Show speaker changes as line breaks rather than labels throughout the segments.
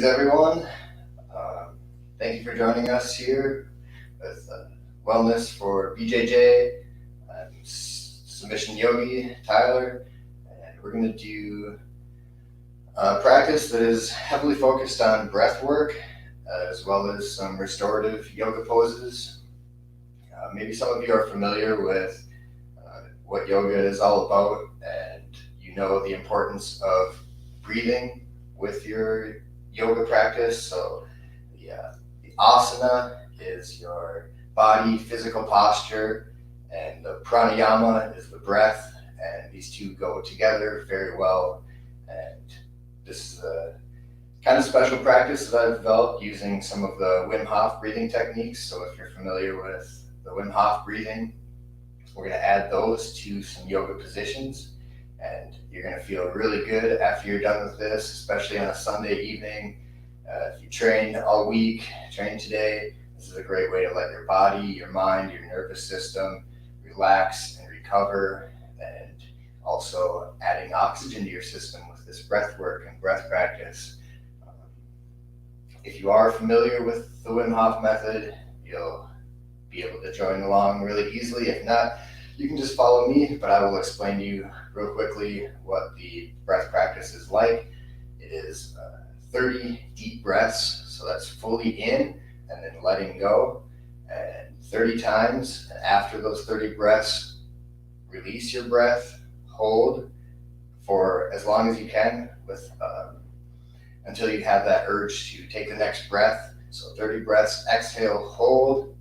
everyone. Thank you for joining us here with Wellness for BJJ. I'm Submission Yogi, Tyler, and we're going to do a practice that is heavily focused on breath work as well as some restorative yoga poses. Maybe some of you are familiar with what yoga is all about, and you know the importance of breathing with your yoga practice. So the asana is your body physical posture, and the pranayama is the breath, and these two go together very well. And this is a kind of special practice that I've developed using some of the Wim Hof breathing techniques. So if you're familiar with the Wim Hof breathing, we're going to add those to some yoga positions, and you're going to feel really good after you're done with this, especially on a Sunday evening. If you train all week, train today, this is a great way to let your body, your mind, your nervous system relax and recover, and also adding oxygen to your system with this breath work and breath practice. If you are familiar with the Wim Hof method, you'll be able to join along really easily. If not, you can just follow me, but I will explain to you real quickly what the breath practice is like. It is 30 deep breaths, so that's fully in and then letting go, and 30 times. And after those 30 breaths, release your breath, hold for as long as you can until you have that urge to take the next breath. So 30 breaths, exhale, hold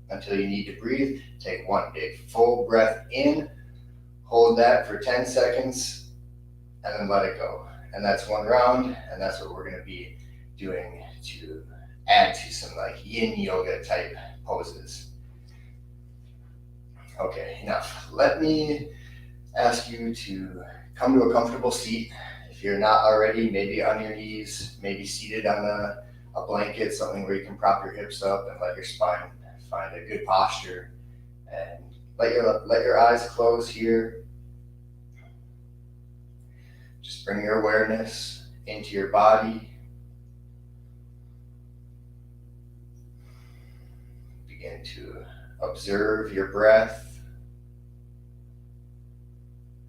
until you need to breathe. Take one big full breath in, hold that for 10 seconds, and then let it go. And that's one round, and that's what we're going to be doing to add to some like yin yoga type poses. Okay, now let me ask you to come to a comfortable seat. If you're not already, maybe on your knees, maybe seated on a blanket, something where you can prop your hips up and let your spine find a good posture. And let your eyes close here. Just bring your awareness into your body. Begin to observe your breath.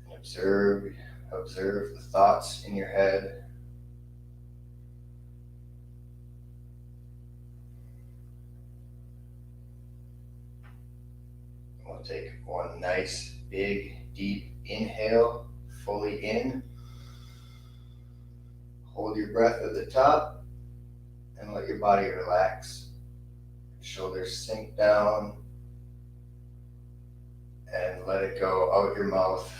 And observe the thoughts in your head. We'll take one nice, big, deep inhale, fully in. Hold your breath at the top and let your body relax. Shoulders sink down and let it go out your mouth.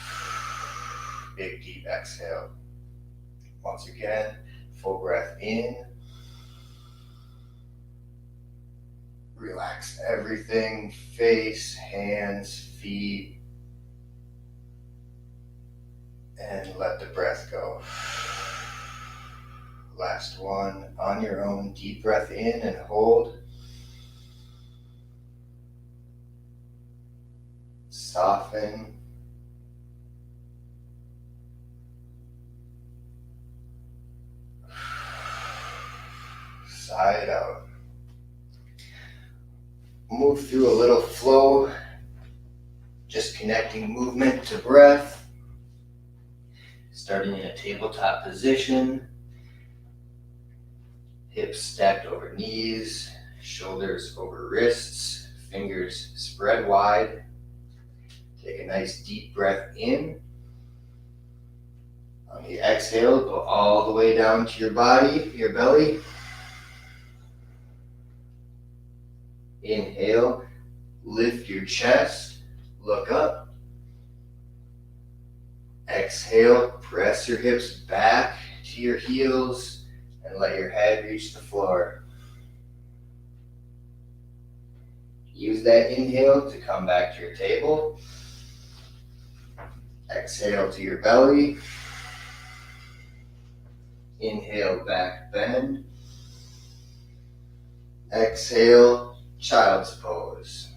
Big, deep exhale. Once again, full breath in. Relax everything, face, hands, feet, and let the breath go. Last one, on your own, deep breath in and hold. Soften. Sigh it out. Move through a little flow, just connecting movement to breath. Starting in a tabletop position. Hips stacked over knees, shoulders over wrists, fingers spread wide. Take a nice deep breath in. On the exhale, go all the way down to your body, your belly. Inhale, lift your chest, look up. Exhale, press your hips back to your heels and let your head reach the floor. Use that inhale to come back to your table. Exhale to your belly. Inhale, back bend. Exhale, child's pose.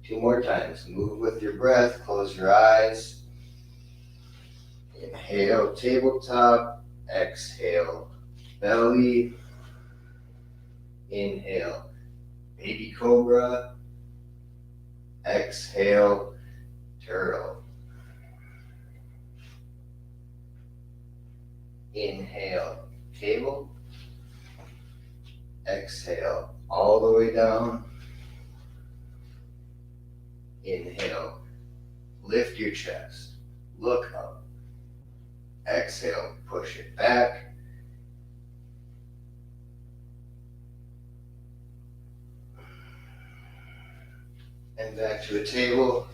2 more times. Move with your breath. Close your eyes. Inhale, tabletop. Exhale, belly. Inhale, baby cobra. Exhale, turtle. Inhale, table. Exhale, all the way down. Inhale, lift your chest, look up. Exhale, push it back. And back to a table.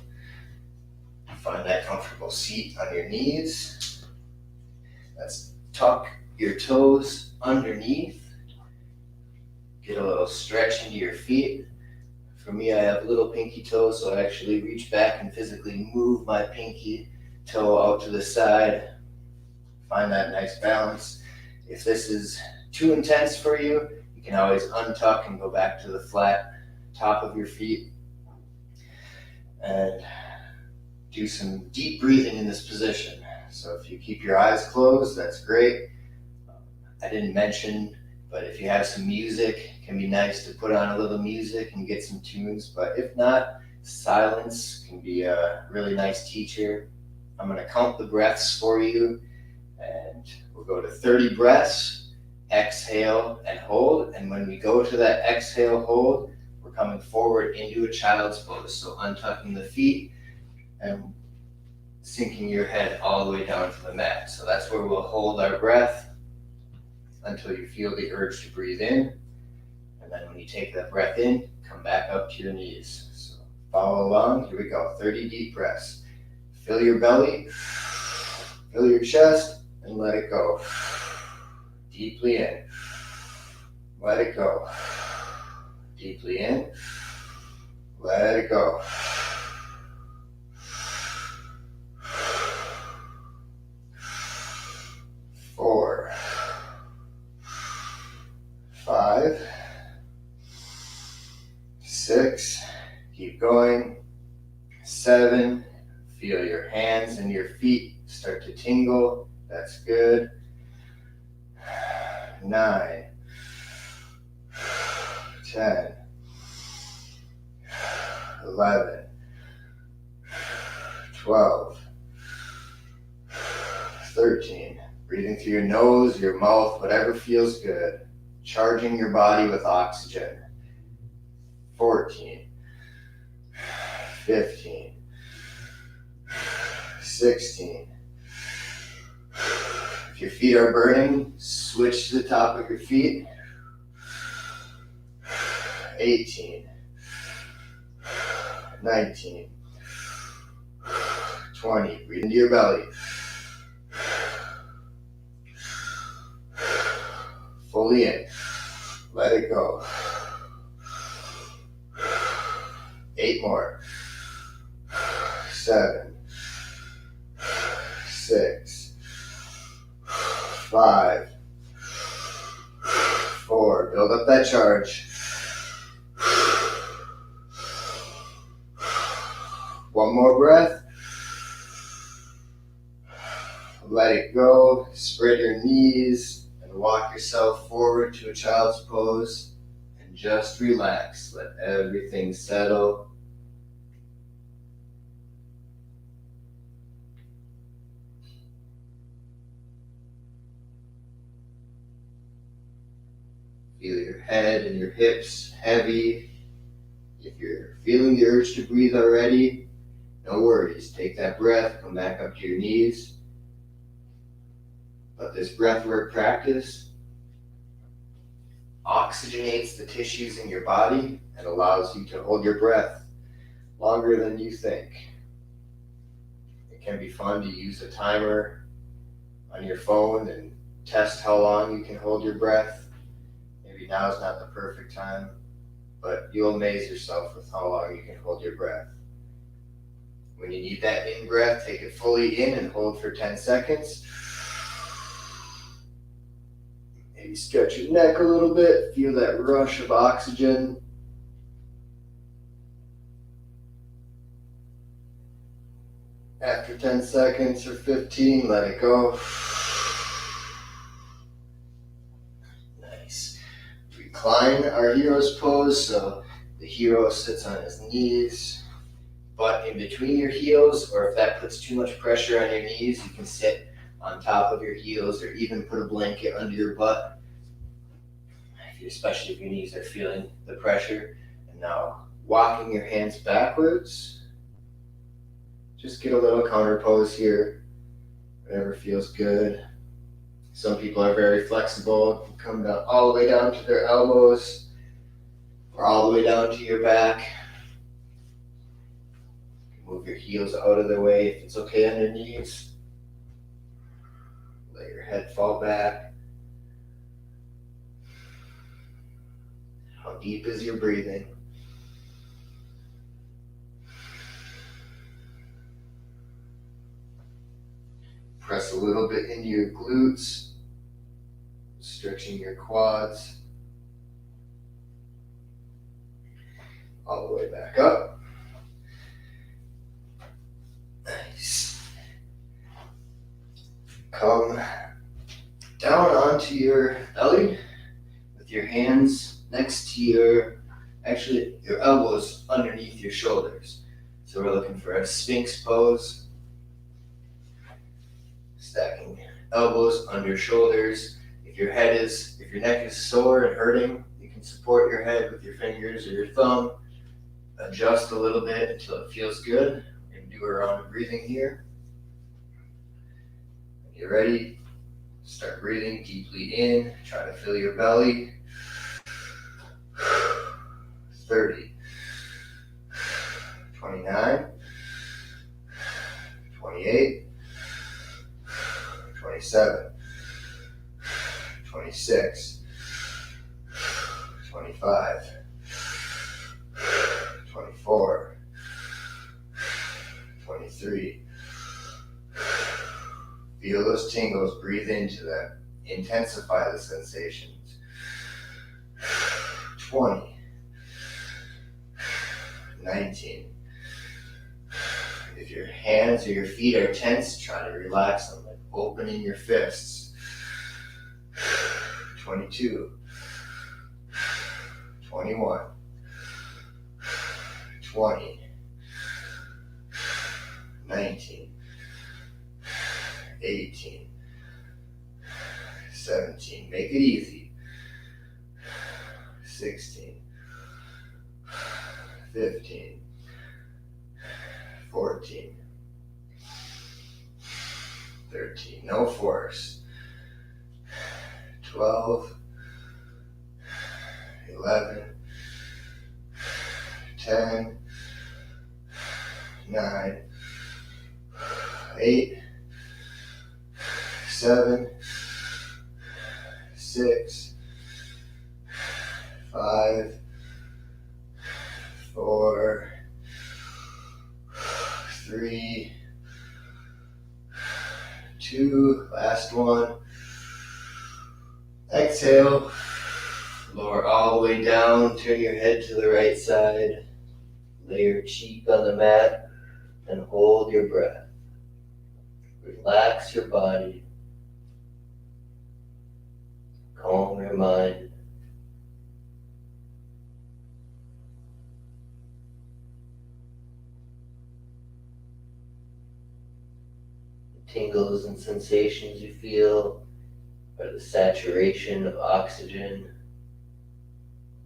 Find that comfortable seat on your knees. Let's tuck your toes underneath. Get a little stretch into your feet. For me, I have little pinky toes, so I actually reach back and physically move my pinky toe out to the side. Find that nice balance. If this is too intense for you, you can always untuck and go back to the flat top of your feet. And do some deep breathing in this position. So if you keep your eyes closed, that's great. I didn't mention, but if you have some music, it can be nice to put on a little music and get some tunes. But if not, silence can be a really nice teacher. I'm going to count the breaths for you, and we'll go to 30 breaths. Exhale and hold. And when we go to that exhale, hold, we're coming forward into a child's pose. So untucking the feet and sinking your head all the way down to the mat. So that's where we'll hold our breath until you feel the urge to breathe in. And then when you take that breath in, come back up to your knees. So follow along. Here we go. 30 deep breaths. Fill your belly, fill your chest, and let it go. Deeply in. Let it go. Deeply in. Let it go. 4, 5, 6, keep going. 7, feel your hands and your feet start to tingle. That's good. 9, 10, 11, 12, 13. Breathing through your nose, your mouth, whatever feels good. Charging your body with oxygen. 14, 15, 16. If your feet are burning, switch to the top of your feet. 18, 19, 20. Breathe into your belly. Fully in. Let it go. 8 more. 7, 6, 5, 4. Build up that charge. 1 more breath. Let it go. Spread your knees and walk yourself forward to a child's pose. And just relax. Let everything settle. Feel your head and your hips heavy. If you're feeling the urge to breathe already, no worries. Take that breath, come back up to your knees. But this breathwork practice oxygenates the tissues in your body and allows you to hold your breath longer than you think. It can be fun to use a timer on your phone and test how long you can hold your breath. Maybe now is not the perfect time, but you'll amaze yourself with how long you can hold your breath. When you need that in-breath, take it fully in and hold for 10 seconds. Maybe stretch your neck a little bit, feel that rush of oxygen. After 10 seconds or 15, let it go. recline our hero's pose, so the hero sits on his knees, butt in between your heels, or if that puts too much pressure on your knees, you can sit on top of your heels or even put a blanket under your butt, especially if your knees are feeling the pressure. And now walking your hands backwards, just get a little counter pose here, whatever feels good. Some people are very flexible, come down all the way down to their elbows or all the way down to your back. Move your heels out of the way if it's okay on your knees. Let your head fall back. How deep is your breathing? Press a little bit into your glutes, stretching your quads. All the way back up. Nice. Come down onto your belly with your hands next to your elbows underneath your shoulders. So we're looking for a Sphinx pose. Stacking elbows under shoulders. If your neck is sore and hurting, you can support your head with your fingers or your thumb. Adjust a little bit until it feels good. We're going to do a round of breathing here. When you're ready, start breathing deeply in. Try to fill your belly. 30, 29, 28, 27, 26, 25, 24, 23. Feel those tingles, breathe into them, intensify the sensations. 20, 19. If your hands or your feet are tense, try to relax them, like opening your fists. 22, 21, 20, 19, 18, 17. Make it easy. 16, 15, 14, 13, no force. 12, 11, 10, 9, 8, 7, 6, 5, 4, 3, 2, last one. Exhale, lower all the way down, turn your head to the right side, lay your cheek on the mat, and hold your breath. Relax your body, calm your mind. The tingles and sensations you feel are the saturation of oxygen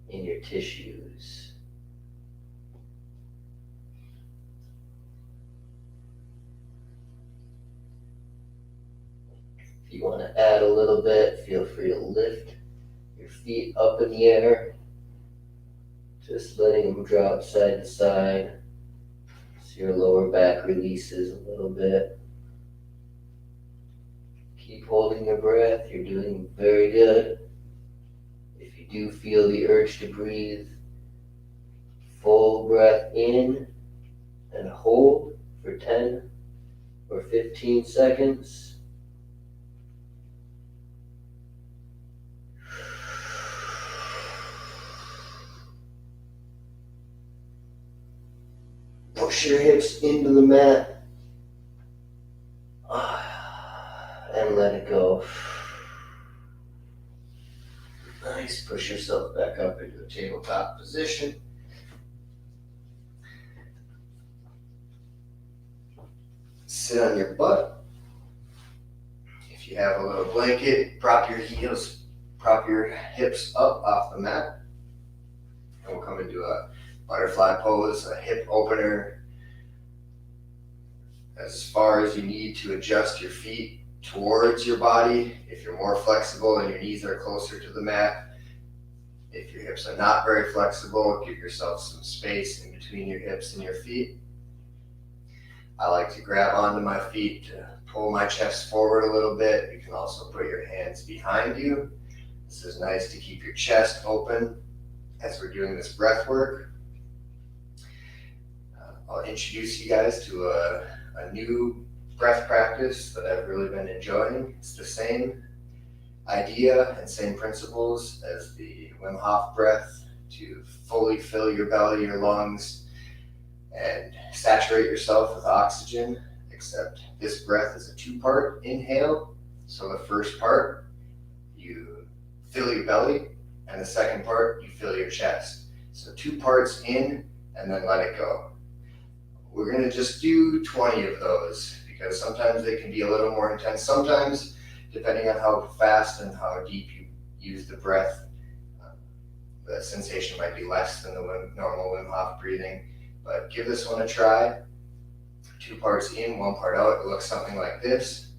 in your tissues. If you want to add a little bit, feel free to lift your feet up in the air, just letting them drop side to side so your lower back releases a little bit. Keep holding your breath. You're doing very good. If you do feel the urge to breathe, full breath in and hold for 10 or 15 seconds. Push your hips into the mat and let it go. Nice. Push yourself back up into a tabletop position. Sit on your butt. If you have a little blanket, prop your hips up off the mat. And we'll come into a butterfly pose, a hip opener. As far as you need to adjust your feet towards your body. If you're more flexible and your knees are closer to the mat. If your hips are not very flexible, give yourself some space in between your hips and your feet. I like to grab onto my feet to pull my chest forward a little bit. You can also put your hands behind you. This is nice to keep your chest open as we're doing this breath work. I'll introduce you guys to a new breath practice that I've really been enjoying. It's the same idea and same principles as the Wim Hof breath to fully fill your belly, your lungs, and saturate yourself with oxygen, except this breath is a two-part inhale. So the first part, you fill your belly, and the second part, you fill your chest. So 2 parts in, and then let it go. We're gonna just do 20 of those, because sometimes they can be a little more intense. Sometimes, depending on how fast and how deep you use the breath, the sensation might be less than the normal Wim Hof breathing. But give this one a try. 2 parts in, 1 part out. It looks something like this.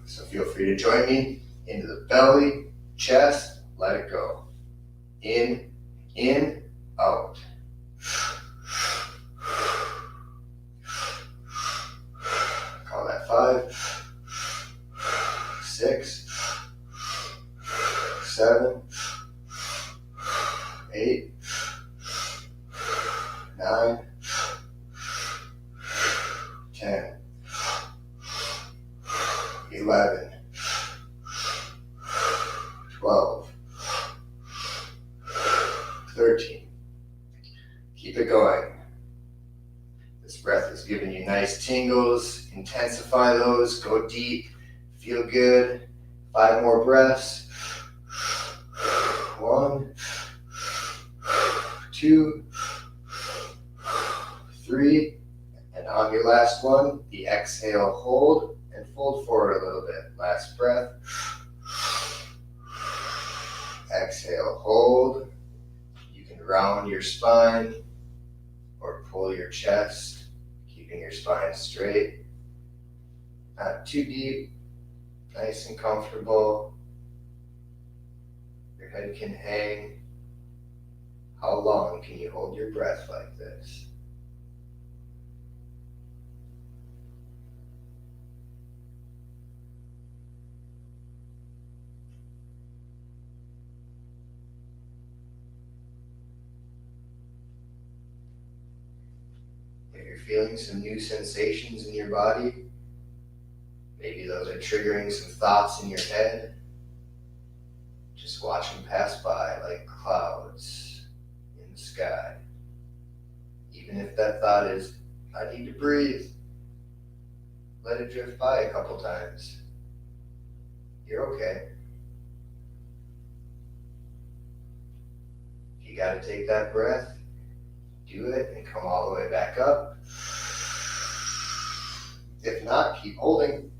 So feel free to join me into the belly, chest, let it go. In, out. Call that 5, 6, 7, 8, 9, 10, 11, 12, 13. Keep it going. This breath is giving you nice tingles. Intensify those. Go deep. Feel good. 5 more breaths. 1, 2, 3, and on your last one, the exhale, hold, and fold forward a little bit. Last breath. Exhale, hold. You can round your spine or pull your chest, keeping your spine straight. Not too deep, nice and comfortable. Your head can hang. How long can you hold your breath like this? If you're feeling some new sensations in your body, maybe those are triggering some thoughts in your head, just watch them pass by like clouds in the sky. Even if that thought is, I need to breathe, let it drift by a couple times. You're okay. If you gotta take that breath, do it and come all the way back up. If not, keep holding.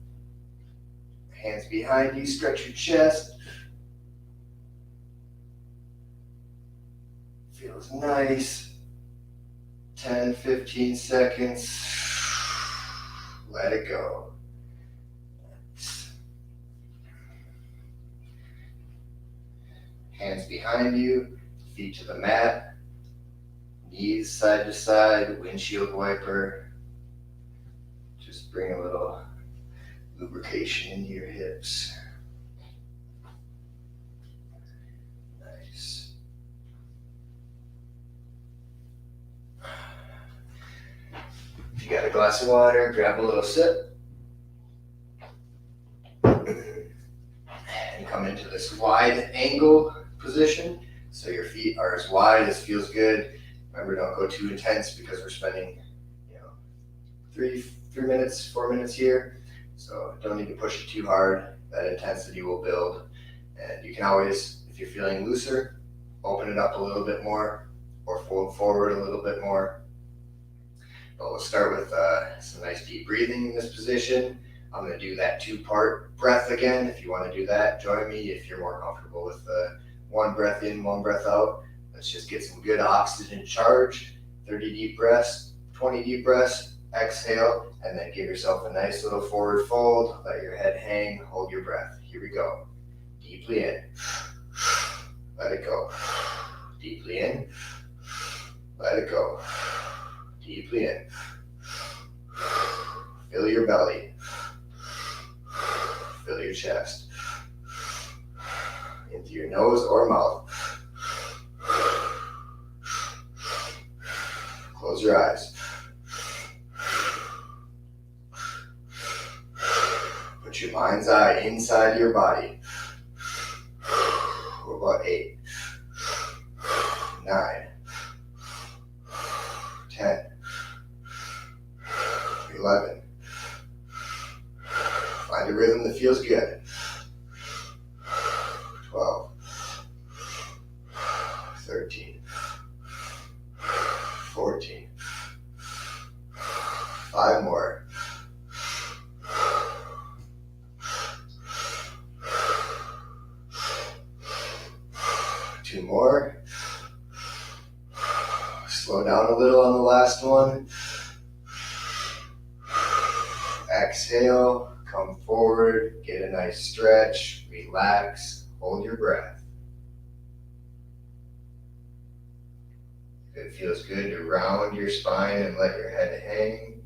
Hands behind you, stretch your chest. Feels nice. 10, 15 seconds. Let it go. Hands behind you, feet to the mat, knees side to side, windshield wiper. Just bring a little lubrication into your hips. Nice. If you got a glass of water, grab a little sip. And come into this wide angle position. So your feet are as wide as feels good. Remember, don't go too intense because we're spending, 3, 3 minutes, 4 minutes here. So don't need to push it too hard. That intensity will build. And you can always, if you're feeling looser, open it up a little bit more or fold forward a little bit more. But we'll start with some nice deep breathing in this position. I'm going to do that 2-part breath again. If you want to do that, join me. If you're more comfortable with 1 breath in, 1 breath out, let's just get some good oxygen charge. 30 deep breaths, 20 deep breaths, exhale, and then give yourself a nice little forward fold. Let your head hang, hold your breath. Here we go. Deeply in. Let it go. Deeply in. Let it go. Deeply in. Fill your belly. Fill your chest. Into your nose or mouth. Close your eyes. Put your mind's eye inside your body. We're about 8, 9, 10, 11. Find a rhythm that feels good. 12, 13, 14. 5 more. 2 more. Slow down a little on the last one. Exhale, come forward, get a nice stretch, relax, hold your breath. If it feels good to round your spine and let your head hang.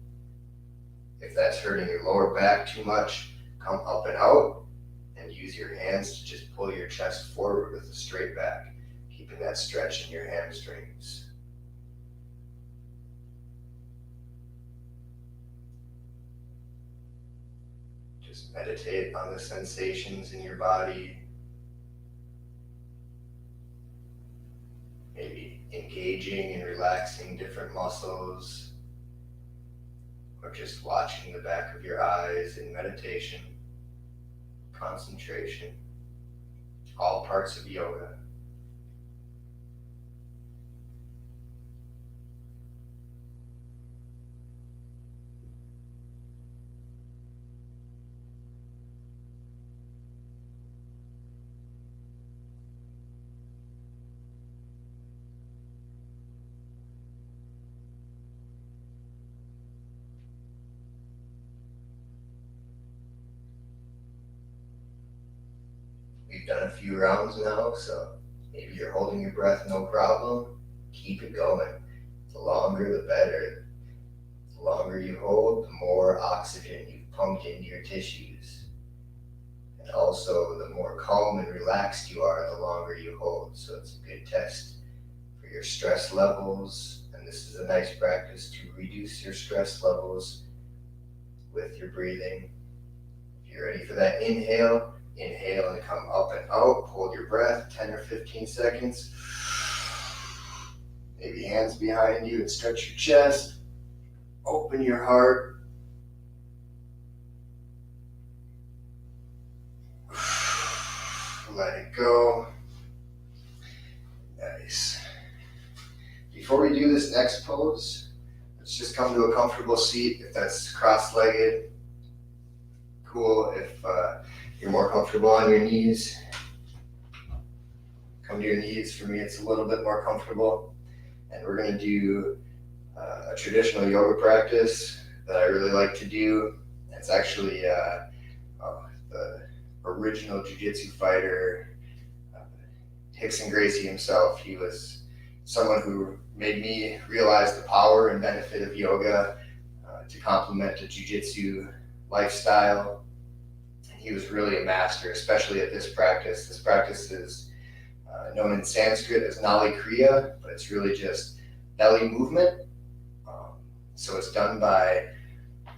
If that's hurting your lower back too much, come up and out and use your hands to just pull your chest forward with a straight back, keeping that stretch in your hamstrings. Just meditate on the sensations in your body. Maybe engaging and relaxing different muscles, or just watching the back of your eyes in meditation, concentration, all parts of yoga. We've done a few rounds now, so maybe you're holding your breath no problem. Keep it going. The longer the better. The longer you hold, the more oxygen you've pumped into your tissues. And also, the more calm and relaxed you are, the longer you hold. So it's a good test for your stress levels. And this is a nice practice to reduce your stress levels with your breathing. If you're ready for that inhale, inhale and come up and out. Hold your breath, 10 or 15 seconds. Maybe hands behind you and stretch your chest. Open your heart. Let it go. Nice. Before we do this next pose, let's just come to a comfortable seat. If that's cross-legged, cool. If you're more comfortable on your knees, come to your knees. For me, it's a little bit more comfortable. And we're going to do a traditional yoga practice that I really like to do. It's actually the original JiuJitsu fighter, Rickson Gracie himself. He was someone who made me realize the power and benefit of yoga to complement a jiu-jitsu lifestyle. And he was really a master, especially at this practice. This practice is known in Sanskrit as Nali Kriya, but it's really just belly movement. So it's done by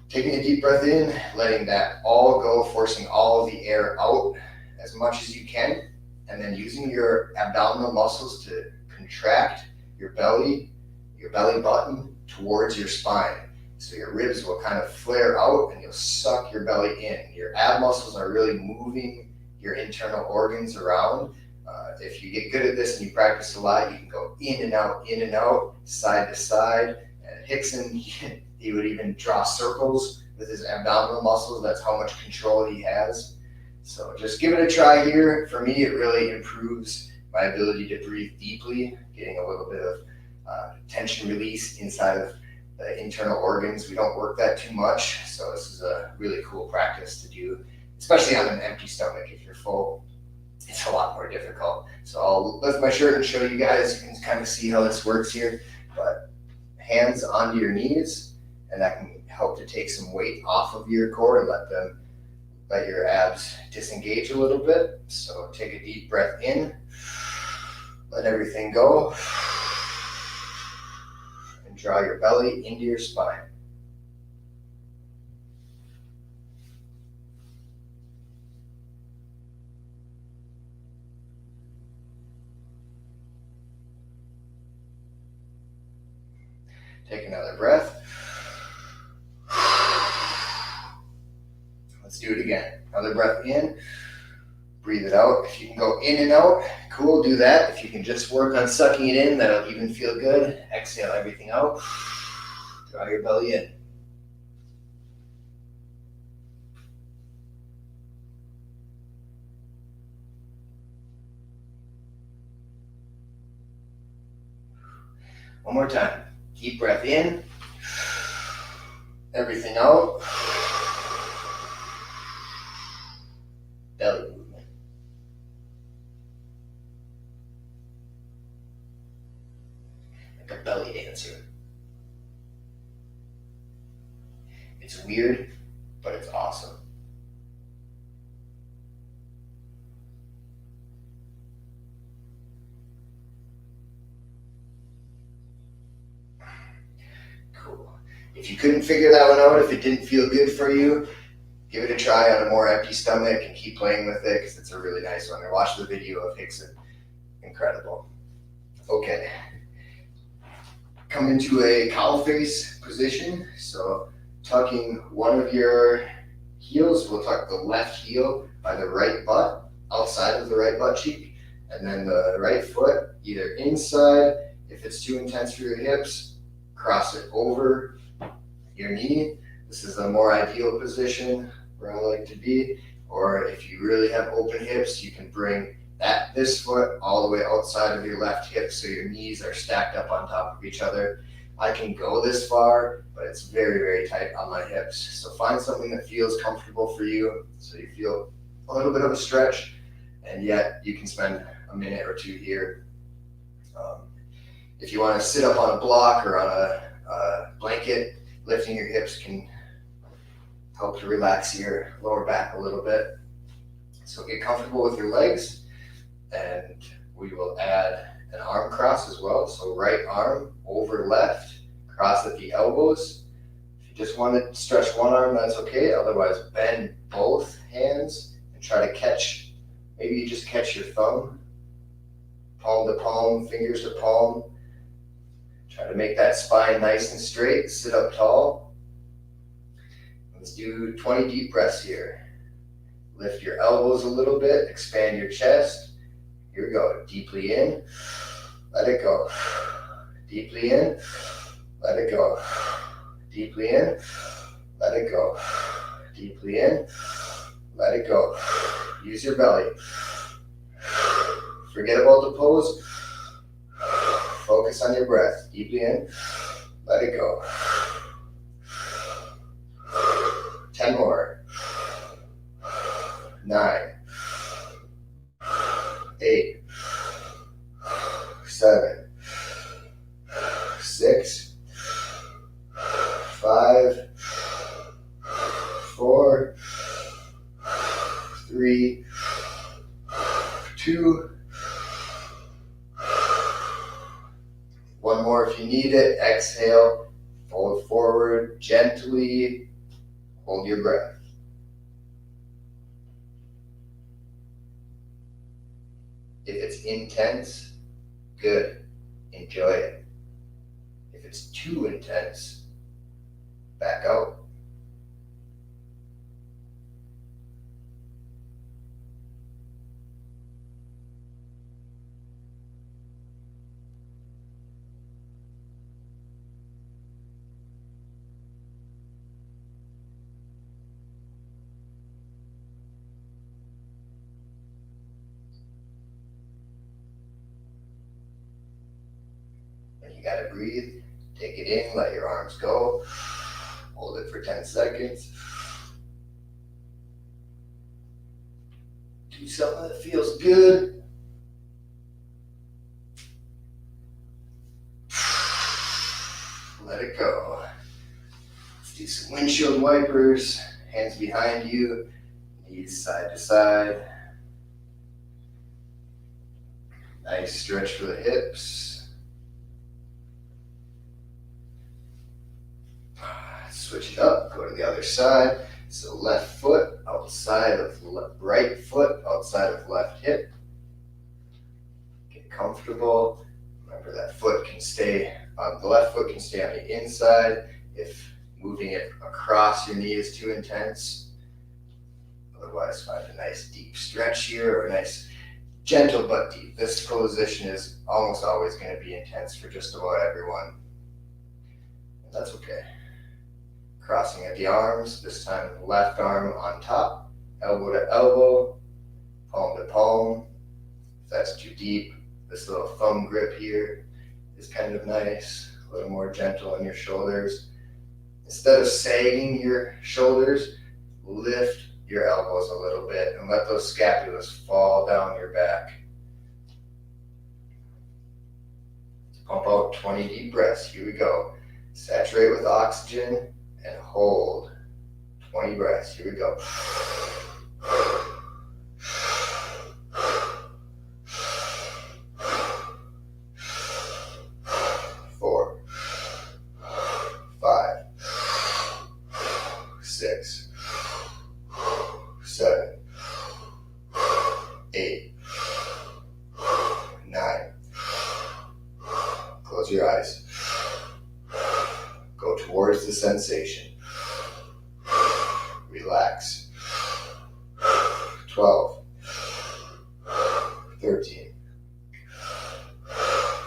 taking a deep breath in, letting that all go, forcing all of the air out as much as you can, and then using your abdominal muscles to contract your belly button towards your spine. So your ribs will kind of flare out and you'll suck your belly in. Your ab muscles are really moving your internal organs around. If you get good at this and you practice a lot, you can go in and out, side to side. And Hickson, he would even draw circles with his abdominal muscles. That's how much control he has. So just give it a try here. For me, it really improves my ability to breathe deeply, getting a little bit of tension release inside of the internal organs. We don't work that too much, so this is a really cool practice to do, especially on an empty stomach. If you're full, it's a lot more difficult. So I'll lift my shirt and show you guys. You can kind of see how this works here, but hands onto your knees, and that can help to take some weight off of your core and let your abs disengage a little bit. So take a deep breath in, let everything go, and draw your belly into your spine. Take another breath. Let's do it again. Another breath in. Breathe it out. If you can go in and out, cool, do that. If you can just work on sucking it in, that'll even feel good. Exhale everything out. Draw your belly in. One more time. Deep breath in. Everything out. Belly movement. Like a belly dancer. It's weird, but it's awesome. Cool. If you couldn't figure that one out, if it didn't feel good for you, give it a try on a more empty stomach and keep playing with it because it's a really nice one. Watch the video of Hickson. Incredible. Okay. Come into a cow face position. So tucking one of your heels, we'll tuck the left heel by the right butt, outside of the right butt cheek, and then the right foot either inside. If it's too intense for your hips, cross it over your knee. This is a more ideal position where I like to be. Or if you really have open hips, you can bring this foot all the way outside of your left hip so your knees are stacked up on top of each other. I can go this far, but it's very, very tight on my hips. So find something that feels comfortable for you so you feel a little bit of a stretch, and yet you can spend a minute or two here. If you want to sit up on a block or on a blanket, lifting your hips can help to relax your lower back a little bit. So get comfortable with your legs, and we will add an arm cross as well. So right arm over left, cross at the elbows. If you just want to stretch one arm, that's okay. Otherwise, bend both hands and try to catch, maybe you just catch your thumb, palm to palm, fingers to palm. Try to make that spine nice and straight, sit up tall. Let's do 20 deep breaths here. Lift your elbows a little bit, expand your chest. Here we go, deeply in, let it go. Deeply in, let it go. Deeply in, let it go. Deeply in, let it go. Use your belly. Forget about the pose. Focus on your breath. Deeply in, let it go. 10 more. 9, 8, 7, 6, 5, 4, 3, 2. One more if you need it. Exhale, fold forward gently, hold your breath. If it's intense, good, enjoy it. If it's too intense, back out. And you gotta breathe. Take it in, let your arms go. Hold it for 10 seconds. Do something that feels good. Let it go. Let's do some windshield wipers. Hands behind you, knees side to side. Nice stretch for the hips. Switch it up, go to the other side. So left foot outside of right foot outside of left hip. Get comfortable. Remember that foot can stay, the left foot can stay on the inside if moving it across your knee is too intense. Otherwise, find a nice deep stretch here, or a nice gentle but deep. This position is almost always going to be intense for just about everyone. And that's okay. Crossing at the arms, this time left arm on top, elbow to elbow, palm to palm. If that's too deep, this little thumb grip here is kind of nice, a little more gentle on your shoulders. Instead of sagging your shoulders, lift your elbows a little bit and let those scapulas fall down your back. Pump out 20 deep breaths. Here we go. Saturate with oxygen and hold. 20 breaths. Here we go. 4, 5, 6, 7, 8, 9. Close your eyes. Go towards the sensation. Relax. 12, 13,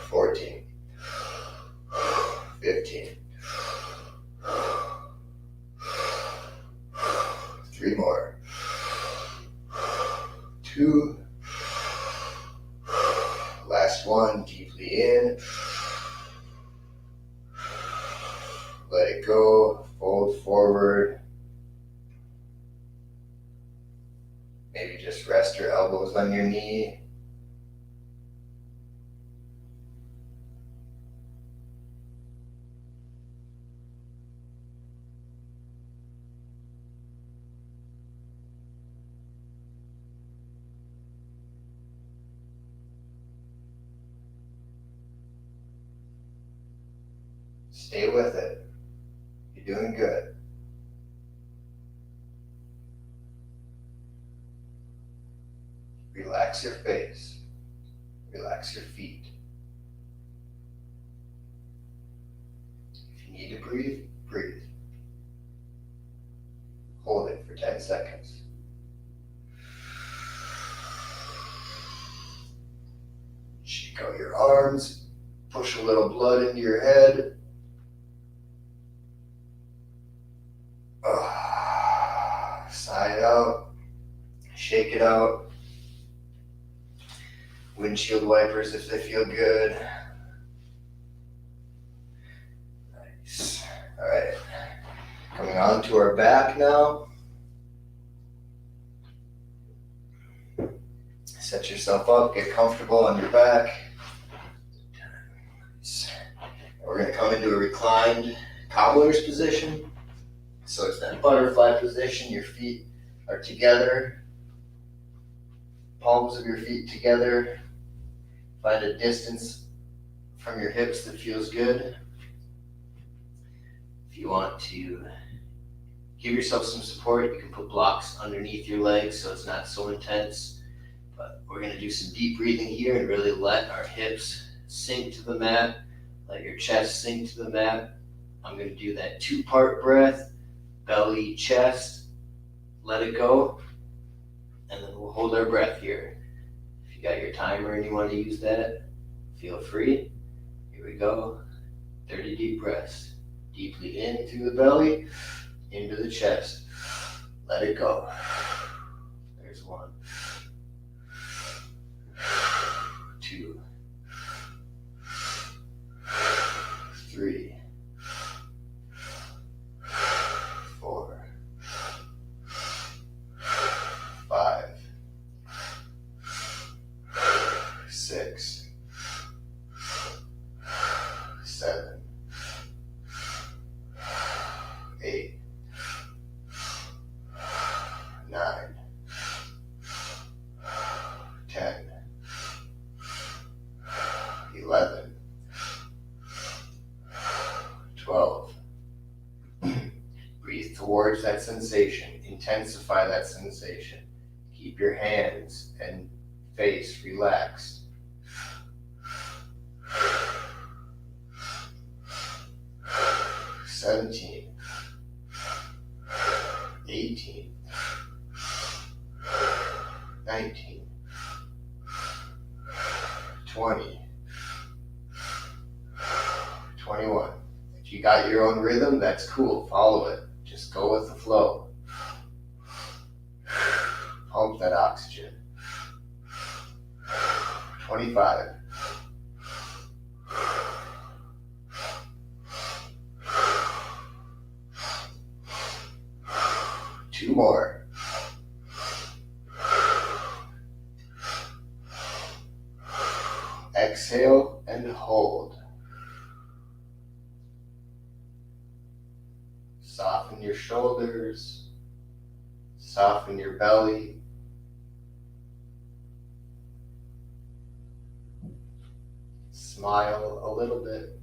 14, 15. 3 more. 2. Last one, deeply in. Let it go, fold forward. Maybe just rest your elbows on your knee. Stay with it. You're doing good. Relax your face. Relax your feet. If you need to breathe, breathe. Hold it for 10 seconds. Shake out your arms. Push a little blood into your head. Sigh it out. Shake it out. Windshield wipers if they feel good. Nice. All right. Coming on to our back now. Set yourself up. Get comfortable on your back. Nice. We're going to come into a reclined cobbler's position. So it's that butterfly position. Your feet are together. Palms of your feet together. Find a distance from your hips that feels good. If you want to give yourself some support, you can put blocks underneath your legs so it's not so intense. But we're going to do some deep breathing here and really let our hips sink to the mat. Let your chest sink to the mat. I'm going to do that 2-part breath, belly, chest, let it go, and then we'll hold our breath here. If you got your timer and you want to use that, feel free. Here we go. 30 deep breaths. Deeply in through the belly, into the chest. Let it go. There's 1, 2, 3, 4, 5, 6, 7, 8, 9, 10, 11, 12. Breathe towards that sensation. Intensify that sensation. Keep your hands and face relaxed. 17, 18, 19, 20, 21. If you got your own rhythm, that's cool. Follow it. Just go with the flow. Pump that oxygen. 25. 2 more. Exhale and hold. Soften your shoulders. Soften your belly. Smile a little bit.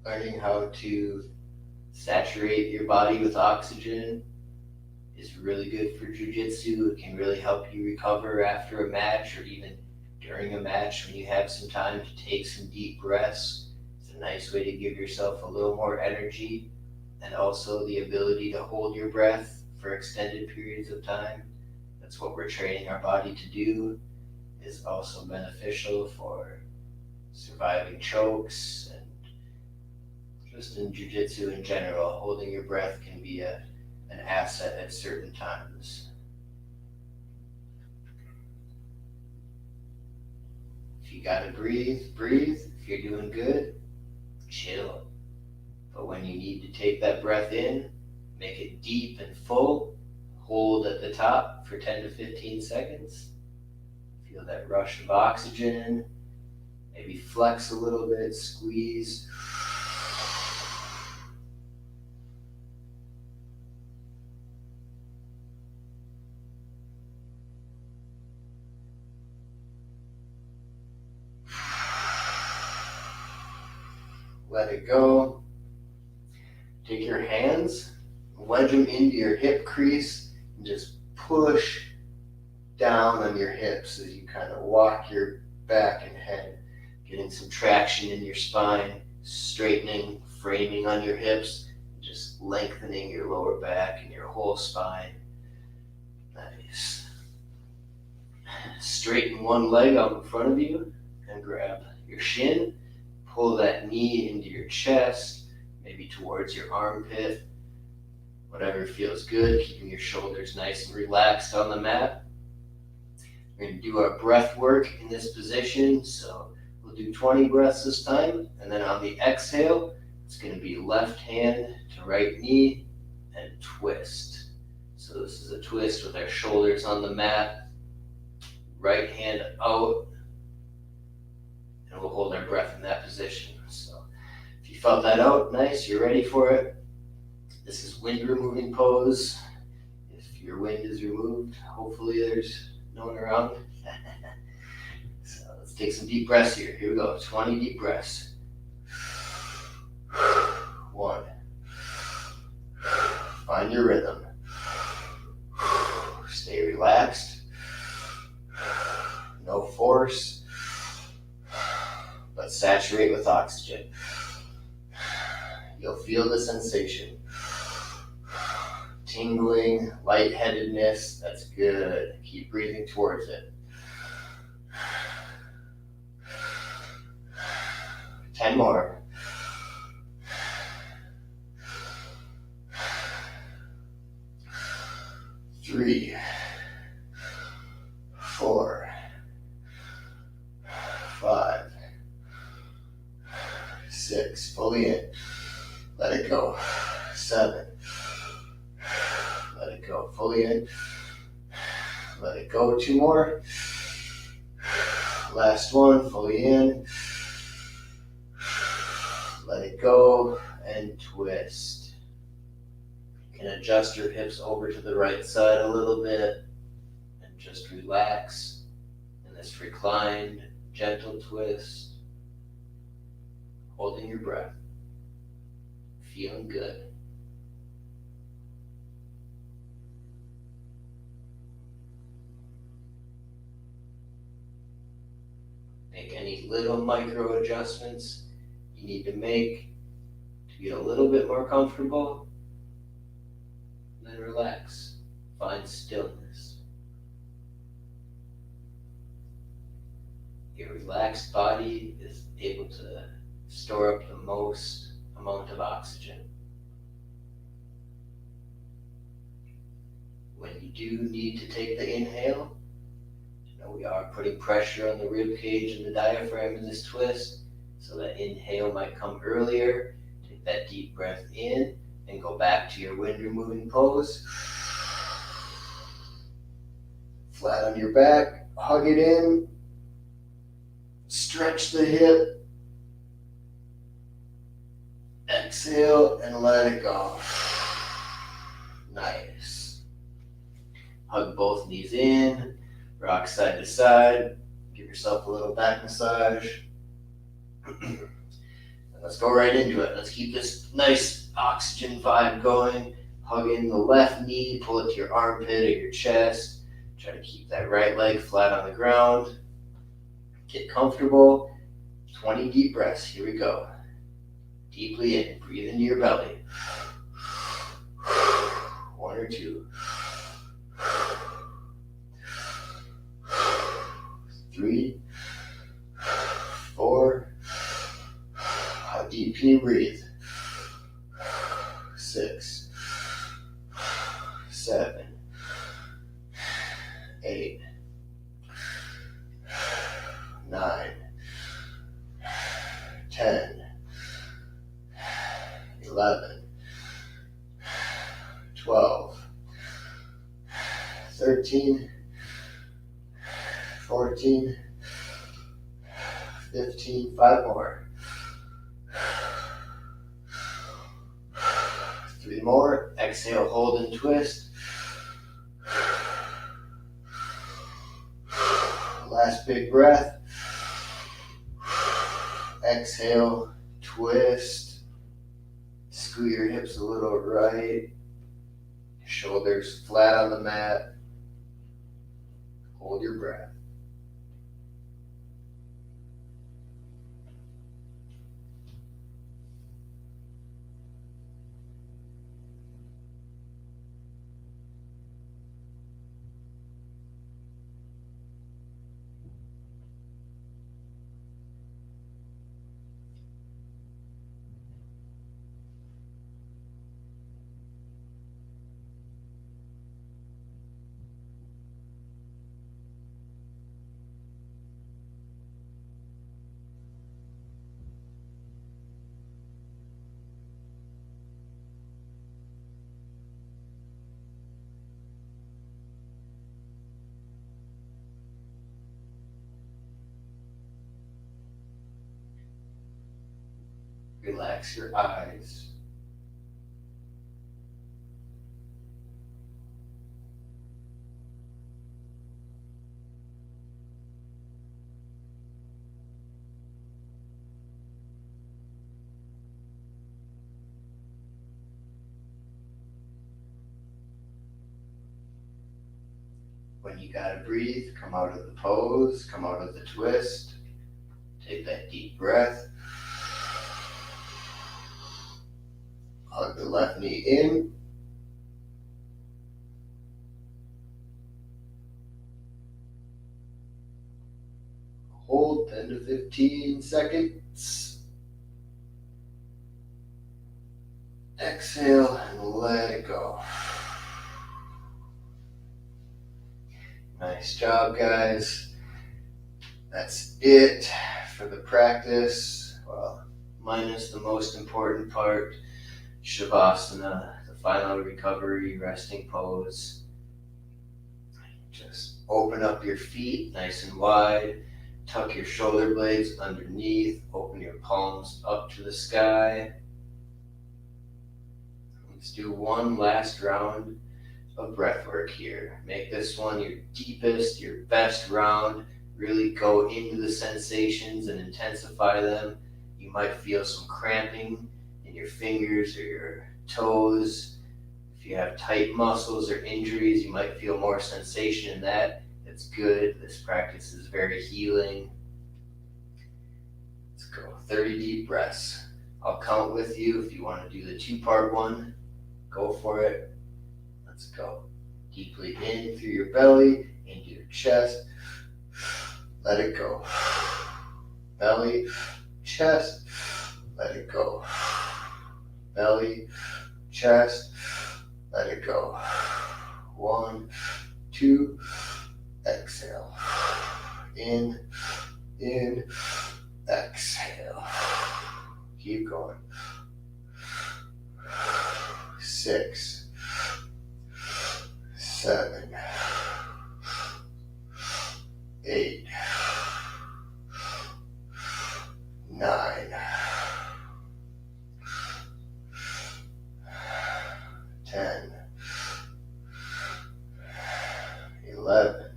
Learning how to saturate your body with oxygen is really good for jiu-jitsu. It can really help you recover after a match or even during a match when you have some time to take some deep breaths. It's a nice way to give yourself a little more energy and also the ability to hold your breath for extended periods of time. That's what we're training our body to do. Is also beneficial for surviving chokes and just in jiu-jitsu in general. Holding your breath can be an asset at certain times. If you gotta breathe, breathe. If you're doing good, chill. But when you need to take that breath in, make it deep and full. Hold at the top for 10 to 15 seconds. Feel that rush of oxygen. Maybe flex a little bit, squeeze. Let it go. Take your hands, wedge them into your hip crease, and just push down on your hips as you kind of walk your back and head, getting some traction in your spine, straightening, framing on your hips, just lengthening your lower back and your whole spine. Nice. Straighten one leg out in front of you and grab your shin. Pull that knee into your chest, maybe towards your armpit, whatever feels good, keeping your shoulders nice and relaxed on the mat. We're going to do our breath work in this position, so we'll do 20 breaths this time, and then on the exhale, it's going to be left hand to right knee and twist. So this is a twist with our shoulders on the mat, right hand out, and we'll hold our breath in that position. So if you felt that out, nice, you're ready for it. This is wind removing pose. If your wind is removed, hopefully there's no one around. So let's take some deep breaths here. Here we go, 20 deep breaths. 1. Find your rhythm. Stay relaxed. No force, but saturate with oxygen. You'll feel the sensation. Tingling, lightheadedness, that's good. Keep breathing towards it. 10 more. 3, 4, 5, 6, fully in. Let it go. 7, let it go. Fully in. Let it go. 2 more. Last one, fully in. Let it go and twist. You can adjust your hips over to the right side a little bit and just relax in this reclined, gentle twist, holding your breath, feeling good. Make any little micro adjustments you need to make to get a little bit more comfortable. Then relax. Find stillness. Your relaxed body is able to store up the most amount of oxygen. When you do need to take the inhale, we are putting pressure on the rib cage and the diaphragm in this twist, so that inhale might come earlier. Take that deep breath in and go back to your wind removing pose. Flat on your back, hug it in, stretch the hip, exhale and let it go. Nice. Hug both knees in. Rock side to side. Give yourself a little back massage. And let's go right into it. Let's keep this nice oxygen vibe going. Hug in the left knee, pull it to your armpit or your chest. Try to keep that right leg flat on the ground. Get comfortable. 20 deep breaths. Here we go. Deeply in. Breathe into your belly. 1 or 2. 3, 4. How deep can you breathe? 6, 7, 8, 9, 10, 11, 12, 13, 14, 15, 5 more. 3 more. Exhale, hold and twist. Last big breath. Exhale, twist. Scoot your hips a little right. Shoulders flat on the mat. Hold your breath. Relax your eyes. When you gotta breathe, come out of the pose, come out of the twist. Take that deep breath. Hug the left knee in. Hold 10 to 15 seconds. Exhale and let it go. Nice job, guys. That's it for the practice. Well, minus the most important part, Shavasana, the final recovery, resting pose. Just open up your feet nice and wide. Tuck your shoulder blades underneath. Open your palms up to the sky. Let's do one last round of breath work here. Make this one your deepest, your best round. Really go into the sensations and intensify them. You might feel some cramping in your fingers or your toes. If you have tight muscles or injuries, you might feel more sensation in that. It's good. This practice is very healing. Let's go 30 deep breaths. I'll count with you. If you want to do the 2-part one, go for it. Let's go. Deeply in through your belly, into your chest. Let it go. Belly, chest, let it go. Belly, chest, let it go. 1, 2, exhale. In, exhale. Keep going. 6, 7, 8, 9, 10, 11,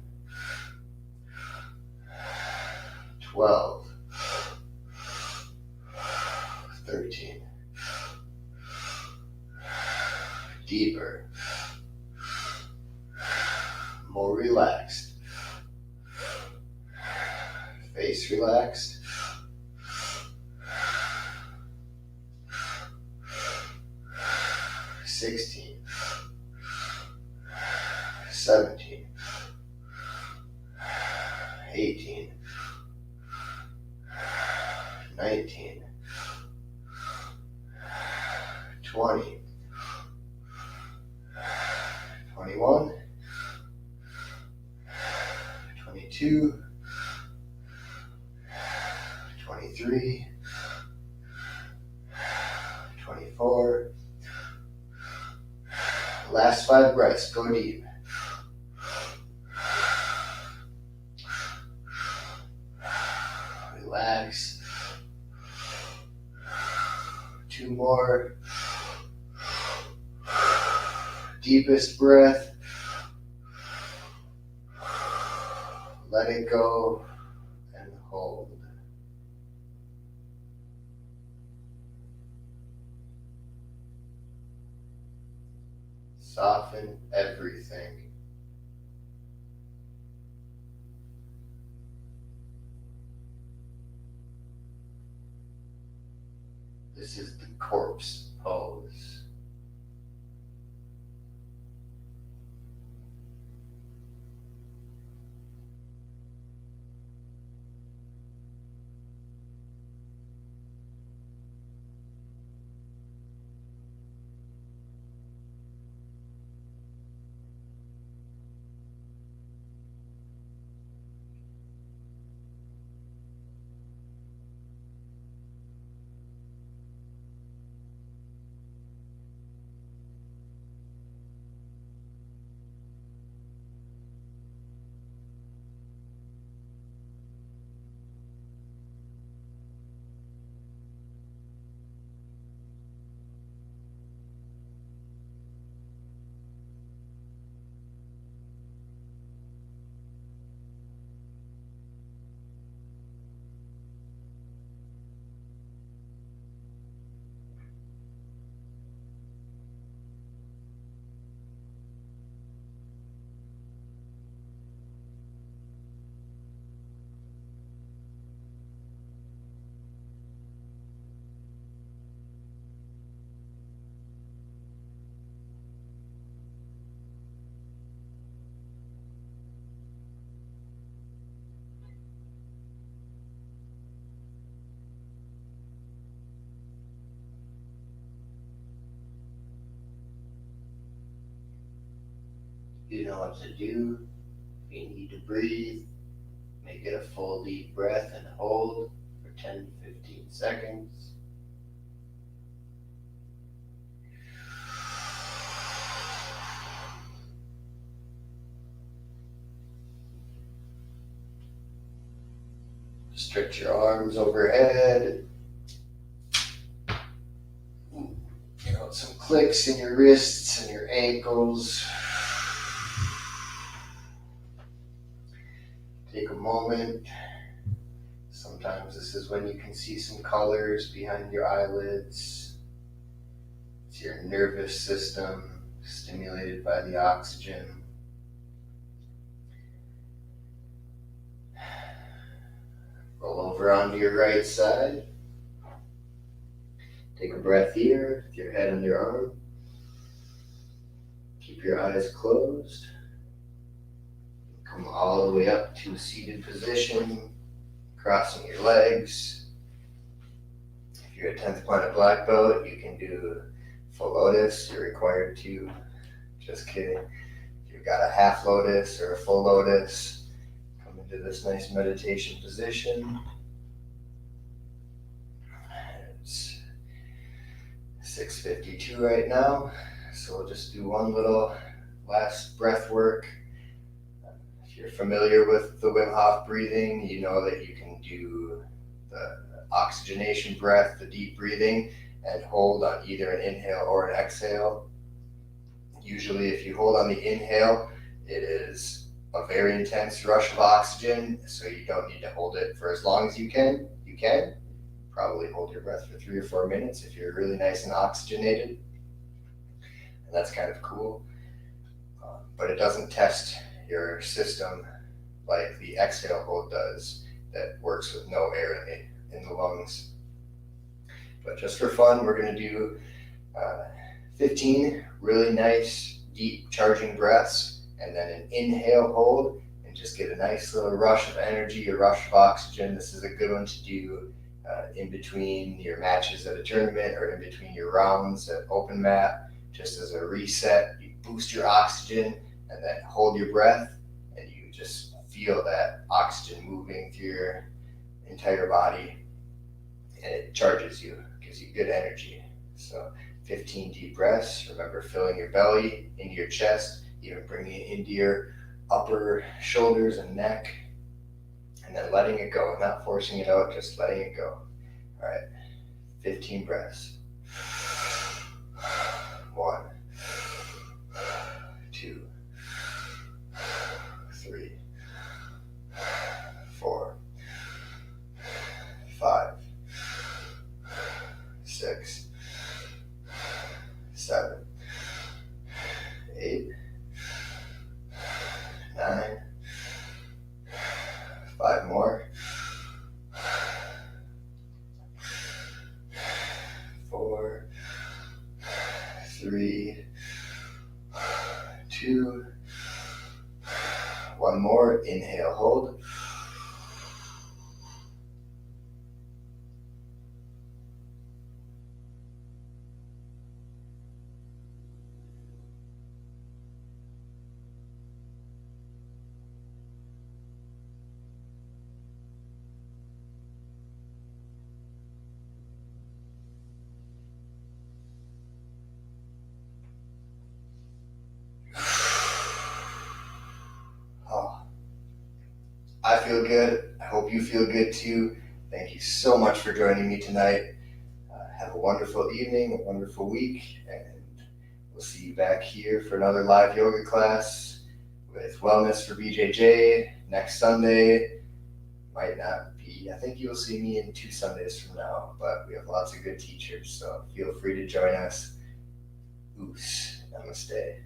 12, 13. Deeper. More relaxed. Face relaxed. 16, 17, 18, 19, 20, 21, 22, 23, 24. Last 5 breaths, go deep. Relax. 2 more. Deepest breath. Let it go and hold. Soften everything. This is the corpse pose. You know what to do. If you need to breathe, make it a full deep breath and hold for 10 to 15 seconds. Stretch your arms overhead. You know, some clicks in your wrists and your ankles. Take a moment. Sometimes this is when you can see some colors behind your eyelids. It's your nervous system stimulated by the oxygen. Roll over onto your right side. Take a breath here with your head on your arm. Keep your eyes closed. Come all the way up to a seated position, crossing your legs. If you're a 10th planet black belt, you can do full lotus. You're required to. Just kidding. If you've got a half lotus or a full lotus, come into this nice meditation position. It's 6:52 right now, so we'll just do one little last breath work. If you're familiar with the Wim Hof breathing, you know that you can do the oxygenation breath, the deep breathing, and hold on either an inhale or an exhale. Usually if you hold on the inhale, it is a very intense rush of oxygen, so you don't need to hold it for as long as you can. You can probably hold your breath for 3 or 4 minutes if you're really nice and oxygenated, and that's kind of cool. But it doesn't test your system like the exhale hold does, that works with no air in the lungs. But just for fun, we're going to do 15 really nice, deep, charging breaths, and then an inhale hold, and just get a nice little rush of energy, a rush of oxygen. This is a good one to do in between your matches at a tournament or in between your rounds at open mat, just as a reset. You boost your oxygen and then hold your breath, and you just feel that oxygen moving through your entire body, and it charges you, gives you good energy. So 15 deep breaths. Remember filling your belly, into your chest, even bringing it into your upper shoulders and neck, and then letting it go, not forcing it out, just letting it go. All right, 15 breaths. 1, 2, 3, 4, 5, 6, 7, 8, 9, 5 more, 4, 3, 2, 1 more. Inhale, hold. I feel good. I hope you feel good too. Thank you so much for joining me tonight. Have a wonderful evening, a wonderful week, and we'll see you back here for another live yoga class with Wellness for BJJ next Sunday. Might not be, I think you'll see me in 2 Sundays from now, but we have lots of good teachers, so feel free to join us. Oos. Namaste.